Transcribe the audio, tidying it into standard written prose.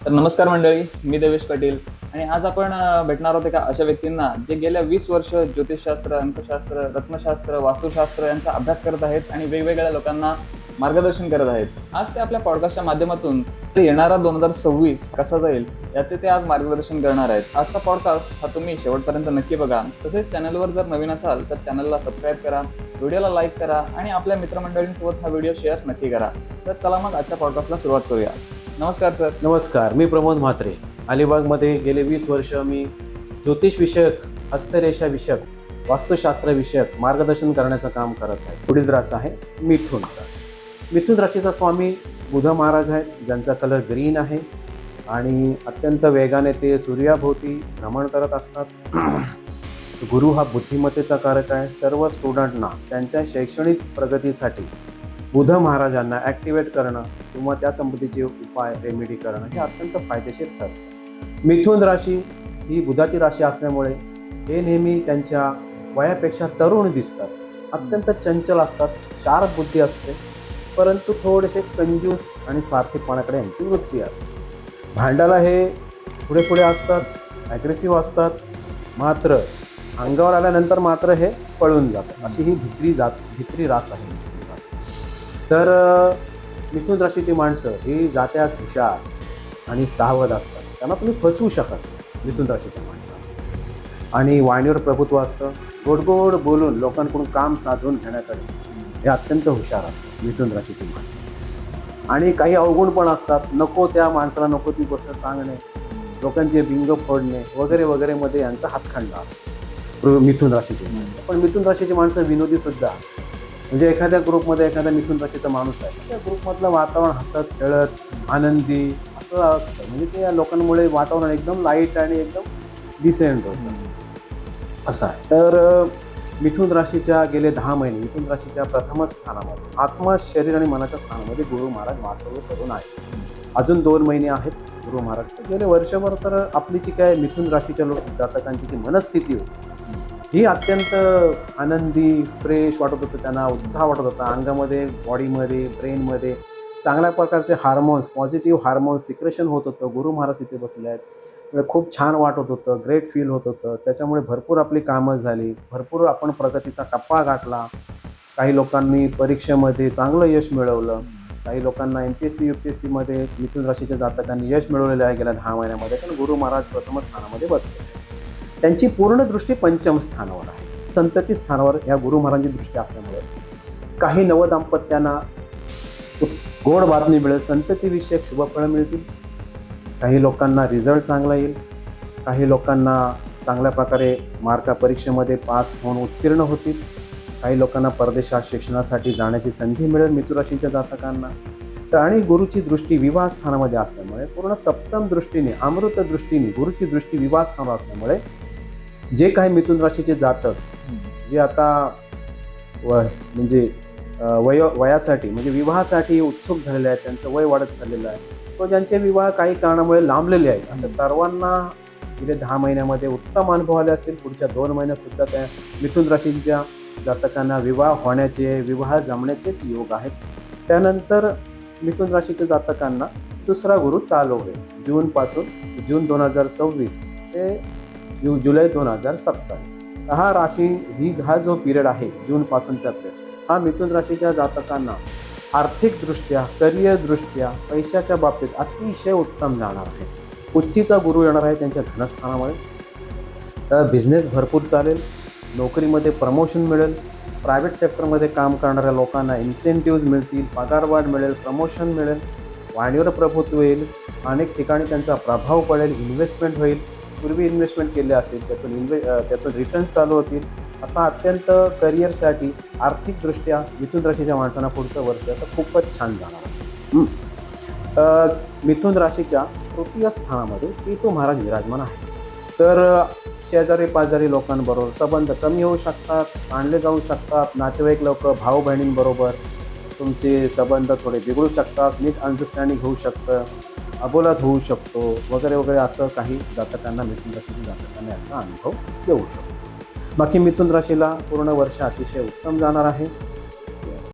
तर नमस्कार मंडळी, मी देवेश पाटील आणि आज आपण भेटणार आहोत एका अशा व्यक्तींना जे गेल्या 20 वर्ष ज्योतिषशास्त्र, अंकशास्त्र, रत्नशास्त्र, वास्तुशास्त्र यांचा अभ्यास करत आहेत आणि वेगवेगळ्या लोकांना मार्गदर्शन करत आहेत. आज ते आपल्या पॉडकास्टच्या माध्यमातून येणारा 2026 कसा जाईल याचे ते आज मार्गदर्शन करणार आहेत. आजचा पॉडकास्ट हा तुम्ही शेवटपर्यंत नक्की बघा. तसेच चॅनलवर जर नवीन असाल तर चॅनलला सबस्क्राईब करा, व्हिडिओला लाईक करा आणि आपल्या मित्रमंडळींसोबत हा व्हिडिओ शेअर नक्की करा. तर चला मग आजच्या पॉडकास्टला सुरुवात करूया. नमस्कार सर. नमस्कार, मी प्रमोद म्हात्रे. अलिबागमध्ये गेले 20 वर्ष मी ज्योतिष विषयक, हस्तरेषा विषयक, वास्तुशास्त्र विषयक मार्गदर्शन करण्याचं काम करत आहे. पुढील रास आहे मिथुन रास. मिथुन राशीचा स्वामी बुध महाराज आहेत, ज्यांचा कलर ग्रीन आहे आणि अत्यंत वेगाने ते सूर्याभोवती भ्रमण करत असतात. गुरु हा बुद्धिमत्तेचा कारक आहे. सर्व स्टुडंटना त्यांच्या शैक्षणिक प्रगतीसाठी बुध महाराजांना ॲक्टिवेट करणं किंवा त्या संबंधीचे उपाय रेमेडी करणं हे अत्यंत फायदेशीर ठरतं. मिथुन राशी ही बुधाची राशी असल्यामुळे हे नेहमी त्यांच्या वयापेक्षा तरुण दिसतात. अत्यंत चंचल असतात, शार्प बुद्धी असते, परंतु थोडेसे कंजूस आणि स्वार्थीपणाकडे यांची वृत्ती असते. भांडायला हे पुढे पुढे असतात, ॲग्रेसिव्ह असतात, मात्र अंगावर आल्यानंतर मात्र हे पळून जातात. अशी ही भित्री रास आहे. तर मिथुन राशीची माणसं ही जात्यास हुशार आणि सावध असतात. त्यांना तुम्ही फसवू शकत मिथुन राशीच्या माणसाला. आणि वाणीवर प्रभुत्व असतं. गोड बोलून लोकांकडून काम साधून घेण्याकडे हे अत्यंत हुशार असतात मिथुन राशीची माणसं. आणि काही अवगुण पण असतात. नको त्या माणसाला नको ती गोष्ट सांगणे, लोकांचे बिंग फोडणे वगैरे वगैरेमध्ये यांचा हातखंडा असतो मिथुन राशीची माणसं. पण मिथुन राशीची माणसं विनोदीसुद्धा असतात. म्हणजे एखाद्या ग्रुपमध्ये एखाद्या मिथुन राशीचा माणूस आहे, त्या ग्रुपमधलं वातावरण हसत खेळत आनंदी असं असतं. म्हणजे ते या लोकांमुळे वातावरण एकदम लाईट आणि एकदम डिसेंट होतं असं आहे. तर मिथुन राशीच्या गेले 10 महिने मिथुन राशीच्या प्रथम स्थानामध्ये आत्मा, शरीर आणि मनाच्या स्थानामध्ये गुरु महाराज वास्तव्य करून आहे. अजून 2 महिने आहेत गुरु महाराज. गेले वर्षभर तर आपली जी काय मिथुन राशीच्या जातकांची जी मनस्थिती होती ही अत्यंत आनंदी, फ्रेश वाटत होतं. त्यांना उत्साह वाटत होता अंगामध्ये, बॉडीमध्ये, ब्रेनमध्ये चांगल्या प्रकारचे हार्मोन्स, पॉझिटिव्ह हार्मोन्स सिक्रेशन होत होतं. गुरु महाराज तिथे बसले आहेत. खूप छान वाटत होतं, ग्रेट फील होत होतं. त्याच्यामुळे भरपूर आपली कामं झाली, भरपूर आपण प्रगतीचा टप्पा गाठला. काही लोकांनी परीक्षेमध्ये चांगलं यश मिळवलं. काही लोकांना MPSC UPSCमध्ये मिथुन राशीच्या जातकांनी यश मिळवलेलं आहे गेल्या 10 महिन्यामध्ये. कारण गुरु महाराज प्रथम स्थानामध्ये बसले. त्यांची पूर्ण दृष्टी पंचम स्थानावर आहे. संतती स्थानावर या गुरु महाराजांची दृष्टी असल्यामुळे काही नवदाम्पत्यांना गोड बातमी मिळेल, संततीविषयक शुभफळं मिळतील. काही लोकांना रिझल्ट चांगला येईल. काही लोकांना चांगल्या प्रकारे परीक्षेमध्ये पास होऊन उत्तीर्ण होतील. काही लोकांना परदेशात शिक्षणासाठी जाण्याची संधी मिळेल मिथुन राशीच्या जातकांना. तर आणि गुरुची दृष्टी विवाह स्थानामध्ये असल्यामुळे पूर्ण सप्तम दृष्टीने, अमृत दृष्टीने गुरुची दृष्टी विवाह स्थानावर असल्यामुळे जे काही मिथुन राशीचे जातक जे आता वयासाठी म्हणजे विवाहासाठी उत्सुक झालेले आहेत, त्यांचं वय वाढत चाललेलं आहे, तो ज्यांचे विवाह काही कारणामुळे लांबलेले आहेत, अशा सर्वांना गेले 10 महिन्यामध्ये उत्तम अनुभव आले असेल. पुढच्या 2 महिन्यातसुद्धा त्या मिथुन राशीच्या जातकांना विवाह होण्याचे, विवाह जमण्याचेच योग आहेत. त्यानंतर मिथुन राशीच्या जातकांना दुसरा गुरु चालू होईल जून 2026 ते जुलै 2027. हा जो पिरियड आहे जूनपासूनचा पिरियड, हा मिथुन राशीच्या जातकांना आर्थिकदृष्ट्या, करिअरदृष्ट्या, पैशाच्या बाबतीत अतिशय उत्तम जाणार आहे. उच्चीचा गुरु येणार आहे त्यांच्या धनस्थानामध्ये. बिझनेस भरपूर चालेल, नोकरीमध्ये प्रमोशन मिळेल, प्रायव्हेट सेक्टरमध्ये काम करणाऱ्या लोकांना इन्सेंटिव्ज मिळतील, पगारवाढ मिळेल, प्रमोशन मिळेल, वाणीवर प्रभुत्व येईल, अनेक ठिकाणी त्यांचा प्रभाव पडेल, इन्व्हेस्टमेंट होईल. पूर्वी इन्व्हेस्टमेंट केले असेल त्यातून रिटर्न्स चालू होतील. असा अत्यंत करिअरसाठी आर्थिकदृष्ट्या मिथुन राशीच्या माणसांना पुढचं वर्ष तर खूपच छान जाणार आहे. मिथुन राशीच्या तृतीय स्थानामध्ये केतू महाराज विराजमान आहे. तर शेजारी पाजारी लोकांबरोबर संबंध कमी होऊ शकतात, आणले जाऊ शकतात. नातेवाईक लोक, भाऊ बहिणींबरोबर तुमचे संबंध थोडे बिघडू शकतात. नीट अंडरस्टँडिंग होऊ शकतं, अबोलात होऊ शकतो वगैरे वगैरे. असं काही जातकांना, मिथुन राशीच्या जातकांना याचा अनुभव येऊ शकतो. बाकी मिथुन राशीला पूर्ण वर्ष अतिशय उत्तम जाणार आहे.